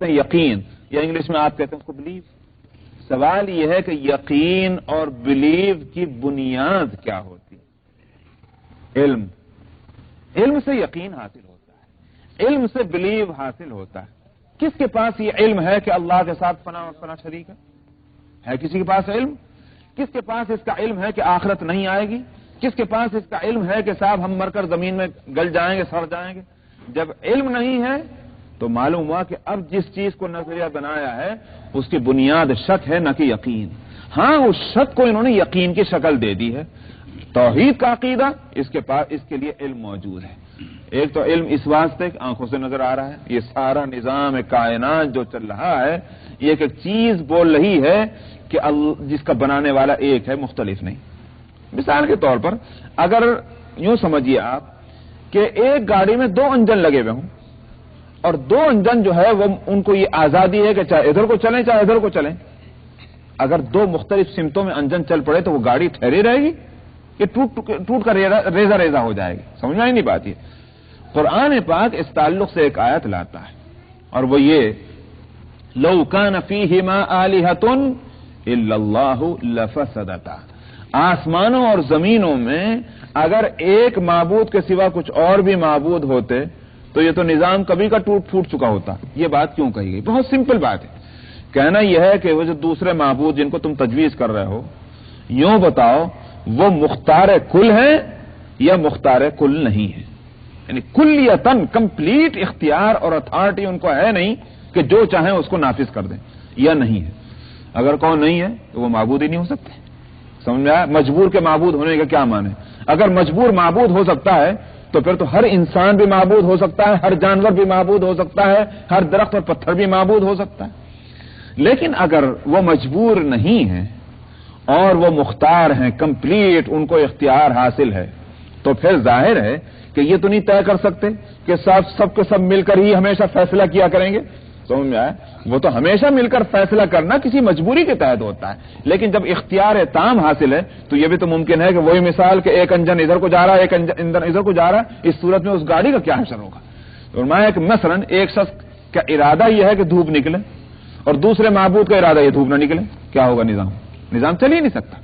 یقین، یا انگلش میں آپ کہتے ہیں اس کو بلیو. سوال یہ ہے کہ یقین اور بلیو کی بنیاد کیا ہوتی ہے؟ علم. علم سے یقین حاصل ہوتا ہے، علم سے بلیو حاصل ہوتا ہے. کس کے پاس یہ علم ہے کہ اللہ کے ساتھ فنا اور فنا شریک ہے کسی کے پاس علم؟ کس کے پاس اس کا علم ہے کہ آخرت نہیں آئے گی؟ کس کے پاس اس کا علم ہے کہ صاحب ہم مر کر زمین میں گل جائیں گے، سڑ جائیں گے؟ جب علم نہیں ہے تو معلوم ہوا کہ اب جس چیز کو نظریہ بنایا ہے اس کی بنیاد شک ہے نہ کہ یقین. ہاں اس شک کو انہوں نے یقین کی شکل دے دی ہے. توحید کا عقیدہ اس کے پاس، اس کے لیے علم موجود ہے. ایک تو علم اس واسطے کہ آنکھوں سے نظر آ رہا ہے، یہ سارا نظام کائنات جو چل رہا ہے یہ ایک چیز بول رہی ہے کہ جس کا بنانے والا ایک ہے، مختلف نہیں. مثال کے طور پر اگر یوں سمجھیے آپ کہ ایک گاڑی میں دو انجن لگے ہوئے ہوں اور دو انجن جو ہے وہ ان کو یہ آزادی ہے کہ چاہے ادھر کو چلیں چاہے ادھر کو چلیں. اگر دو مختلف سمتوں میں انجن چل پڑے تو وہ گاڑی ٹھہری رہے گی کہ ٹوٹ کر ریزہ ریزہ ہو جائے گی؟ سمجھ میں ہی نہیں بات. یہ قرآن پاک اس تعلق سے ایک آیت لاتا ہے اور وہ یہ لو کان فیہما آلہۃ الا اللہ لفسدتا. آسمانوں اور زمینوں میں اگر ایک معبود کے سوا کچھ اور بھی معبود ہوتے تو یہ تو نظام کبھی کا ٹوٹ پھوٹ چکا ہوتا. یہ بات کیوں کہی گئی؟ بہت سمپل بات ہے. کہنا یہ ہے کہ وہ جو دوسرے معبود جن کو تم تجویز کر رہے ہو، یوں بتاؤ وہ مختار کل ہیں یا مختار کل نہیں ہے؟ یعنی کلیتاً کمپلیٹ اختیار اور اتھارٹی ان کو ہے نہیں کہ جو چاہیں اس کو نافذ کر دیں، یا نہیں ہے؟ اگر کون نہیں ہے تو وہ معبود ہی نہیں ہو سکتے. سمجھ میں آیا؟ مجبور کے معبود ہونے کا کیا معنی؟ اگر مجبور معبود ہو سکتا ہے تو پھر تو ہر انسان بھی معبود ہو سکتا ہے، ہر جانور بھی معبود ہو سکتا ہے، ہر درخت اور پتھر بھی معبود ہو سکتا ہے. لیکن اگر وہ مجبور نہیں ہیں اور وہ مختار ہیں، کمپلیٹ ان کو اختیار حاصل ہے، تو پھر ظاہر ہے کہ یہ تو نہیں طے کر سکتے کہ سب کے سب مل کر ہی ہمیشہ فیصلہ کیا کریں گے. سمجھ میں آیا؟ وہ تو ہمیشہ مل کر فیصلہ کرنا کسی مجبوری کے تحت ہوتا ہے. لیکن جب اختیار تام حاصل ہے تو یہ بھی تو ممکن ہے کہ وہی مثال کہ ایک انجن ادھر کو جا رہا ہے ایک انجن ادھر کو جا رہا ہے، اس صورت میں اس گاڑی کا کیا حشر ہوگا؟ فرمایا کہ مثلا ایک شخص کا ارادہ یہ ہے کہ دھوپ نکلے اور دوسرے معبود کا ارادہ یہ دھوپ نہ نکلے، کیا ہوگا؟ نظام چل ہی نہیں سکتا.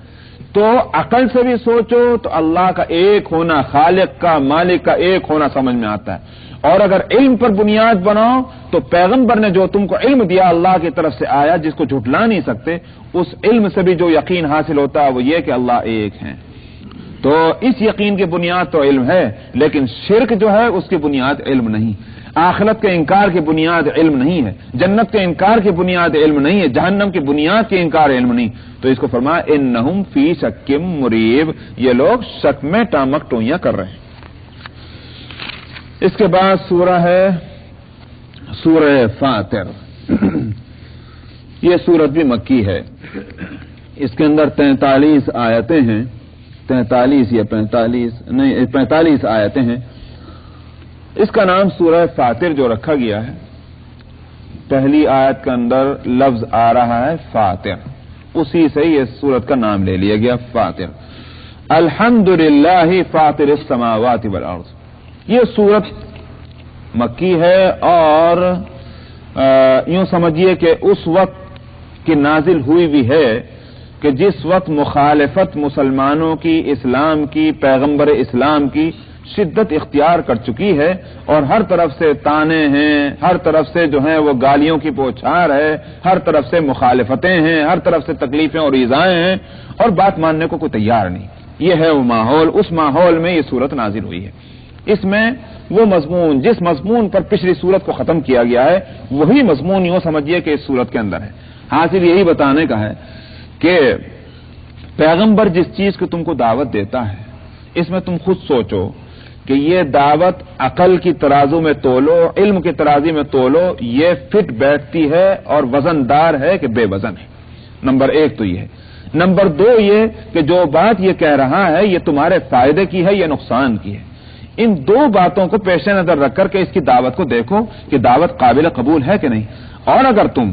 تو عقل سے بھی سوچو تو اللہ کا ایک ہونا، خالق کا، مالک کا ایک ہونا سمجھ میں آتا ہے. اور اگر علم پر بنیاد بناؤ تو پیغمبر نے جو تم کو علم دیا اللہ کی طرف سے آیا، جس کو جھٹلا نہیں سکتے، اس علم سے بھی جو یقین حاصل ہوتا ہے وہ یہ کہ اللہ ایک ہے. تو اس یقین کی بنیاد تو علم ہے، لیکن شرک جو ہے اس کی بنیاد علم نہیں. آخرت کے انکار کی بنیاد علم نہیں ہے، جنت کے انکار کی بنیاد علم نہیں ہے، جہنم کی بنیاد کے انکار علم نہیں. تو اس کو فرمایا انہم فی شک مریب، یہ لوگ شک میں ٹامک ٹوئیاں کر رہے ہیں. اس کے بعد سورہ ہے سورہ فاطر. یہ سورت بھی مکی ہے. اس کے اندر 43 آیتیں ہیں، 43 یا 45 آیتیں ہیں. اس کا نام سورہ فاطر جو رکھا گیا ہے، پہلی آیت کے اندر لفظ آ رہا ہے فاطر، اسی سے یہ سورت کا نام لے لیا گیا فاطر. الحمدللہ فاطر السماوات والارض. یہ سورت مکی ہے اور یوں سمجھیے کہ اس وقت کی نازل ہوئی بھی ہے کہ جس وقت مخالفت مسلمانوں کی، اسلام کی، پیغمبر اسلام کی شدت اختیار کر چکی ہے اور ہر طرف سے تانے ہیں، ہر طرف سے جو ہیں وہ گالیوں کی بوچھار ہے، ہر طرف سے مخالفتیں ہیں، ہر طرف سے تکلیفیں اور ایذائیں ہیں اور بات ماننے کو کوئی تیار نہیں. یہ ہے وہ ماحول. اس ماحول میں یہ سورت نازل ہوئی ہے. اس میں وہ مضمون جس مضمون پر پچھلی سورت کو ختم کیا گیا ہے وہی مضمون یوں سمجھیے کہ اس سورت کے اندر ہے. حاصل یہی بتانے کا ہے کہ پیغمبر جس چیز کو تم کو دعوت دیتا ہے اس میں تم خود سوچو کہ یہ دعوت عقل کی ترازو میں تولو، علم کی ترازی میں تولو، یہ فٹ بیٹھتی ہے اور وزن دار ہے کہ بے وزن ہے. نمبر ایک تو یہ ہے. نمبر دو یہ کہ جو بات یہ کہہ رہا ہے یہ تمہارے فائدے کی ہے یا نقصان کی ہے. ان دو باتوں کو پیش نظر رکھ کر کے اس کی دعوت کو دیکھو کہ دعوت قابل قبول ہے کہ نہیں. اور اگر تم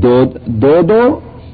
2-2,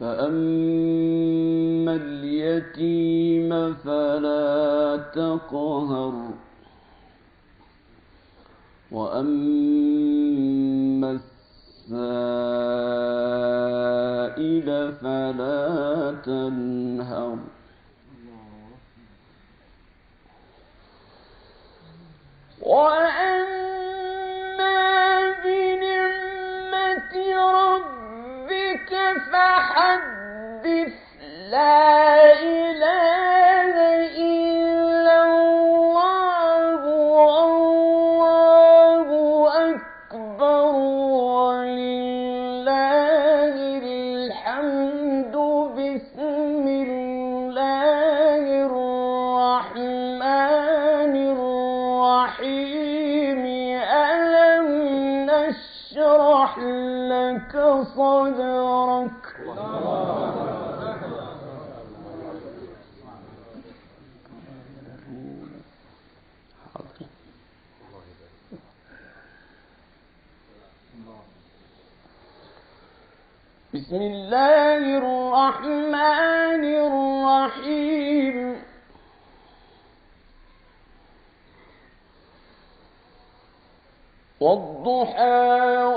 فأما اليتيم فلا تقهر وأما السائل فلا تنهر وأما بنعمة ربك فحدث لا إله إلا الله والله أكبر ولله الحمد بسم الله الرحمن الرحيم ألم نشرح لك صدرك بسم الله الرحمن الرحيم والضحى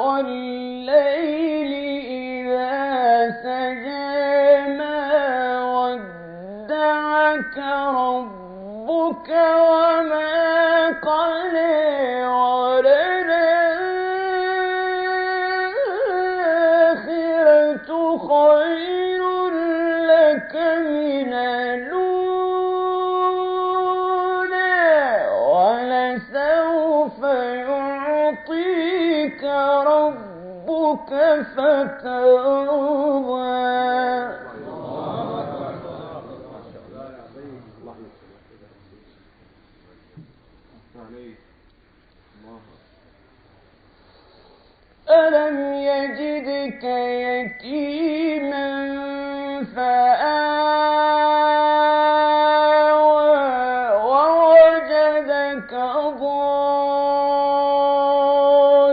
والليل إذا سجى ما ودعك ربك وما قلى وللآخرة خير لك من الأولى ولسوف يعطيك ربك فترضى ألم يجدك يتيما فآوى ووجدك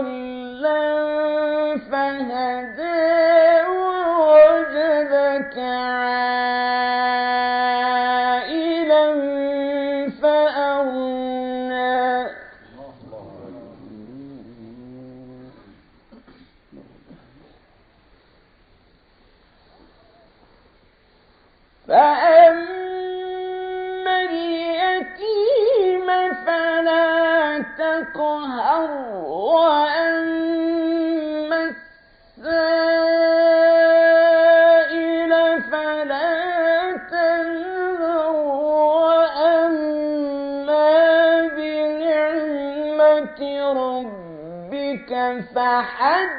ضالا فهدى ووجدك عائلا فأغنى فأما اليتيم فلا تقهر وأما السائل فلا تنهر وأما بنعمة ربك فحدث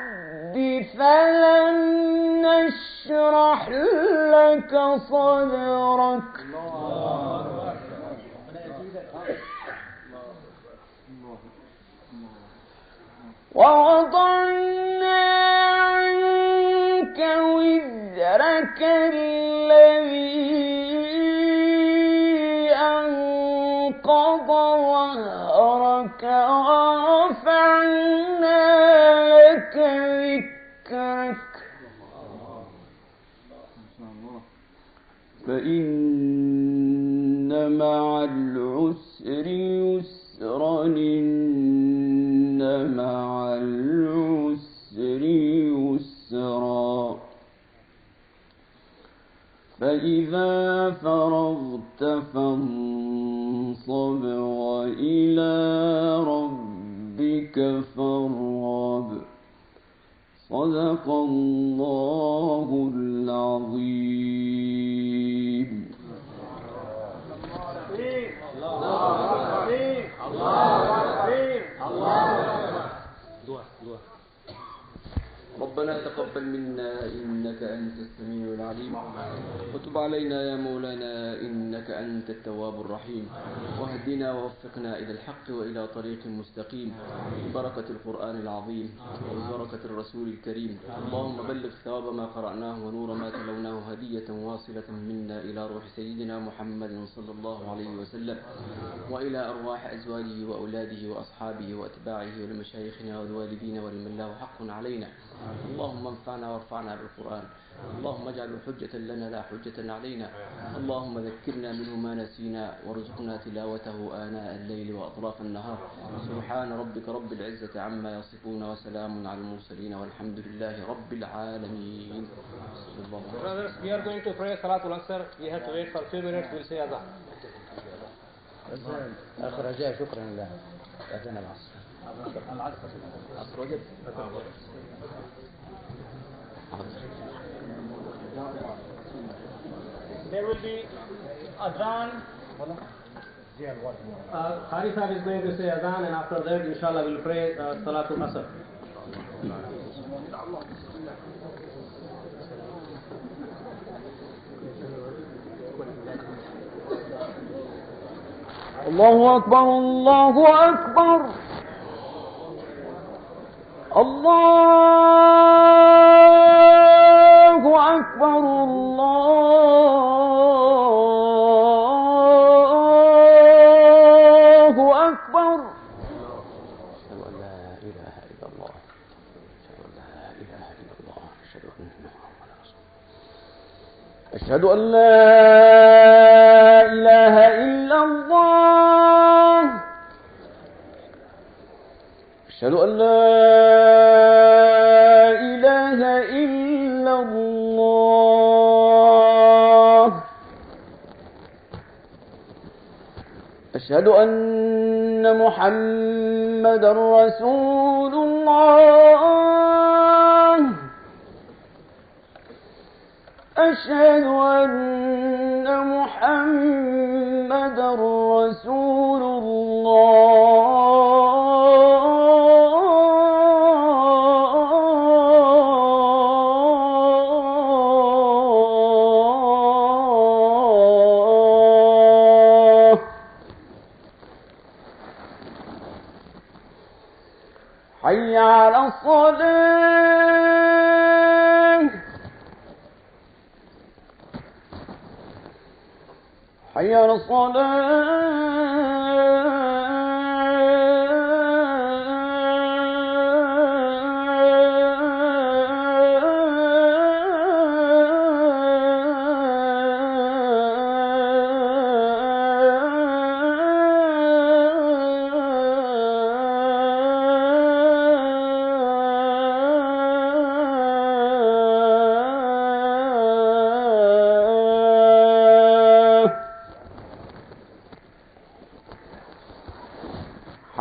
فلن نشرح لك صدرك ووضعنا عنك وزرك الذي أنقض ظهرك ورفعنا لك ذكرك فإن مع العسر يسرا إن مع العسر يسرا فإذا فرغت فانصب وإلى ربك فارغب صدق الله العظيم. ربنا تقبل منا إنك أنت السميع العليم، وتب علينا يا مولانا إنك أنت التواب الرحيم، واهدنا ووفقنا إلى الحق وإلى طريق مستقيم ببركة القرآن العظيم وببركة الرسول الكريم. اللهم بلغ ثواب ما قرأناه ونور ما تلوناه هدية واصلة منا إلى روح سيدنا محمد صلى الله عليه وسلم، وإلى أرواح أزواجه وأولاده وأصحابه وأتباعه ولمشايخنا والوالدين ولمن له حق علينا. اللهم انفعنا وارفعنا بالقرآن، اللهم اجعله حجة لنا لا حجة علينا، اللهم ذكرنا منه ما نسينا وارزقنا تلاوته آناء الليل وأطراف النهار. سبحان ربك رب العزة عما يصفون وسلام على المرسلين والحمد لله رب العالمين. Brothers, we are going to pray Salatul Asr. We have to wait for a few minutes. We'll say Adhan. آخر رجاء شكرا لله. أذان العصر. العصر وجب. There will be Adhan. Qari Sahib is going to say Adhan, and after that, inshallah, we'll pray Salatul Asr. الله أكبر الله أكبر الله أكبر الله أكبر. أشهد أن لا إله إلا الله، أشهد أن لا إله إلا الله، أشهد أن محمدا رسول الله، أشهد أن لا إله إلا الله، أشهد أن لا إله إلا الله، أشهد أن محمدا رسول الله، أشهد أن محمدا رسول الله. حي على الصلاة، حي على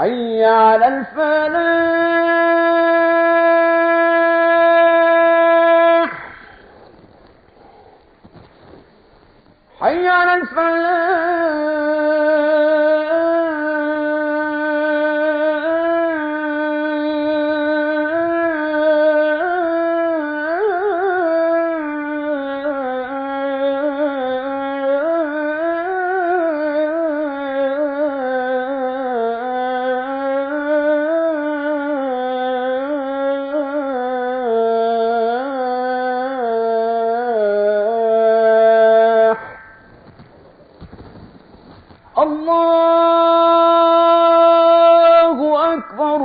حي على الفلاح، حي على الله أكبر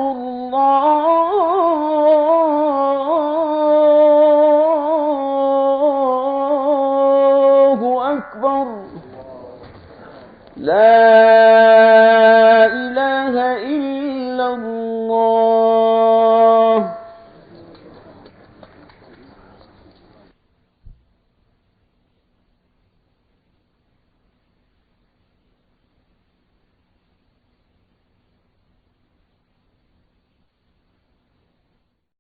الله أكبر. لا إله إلا الله.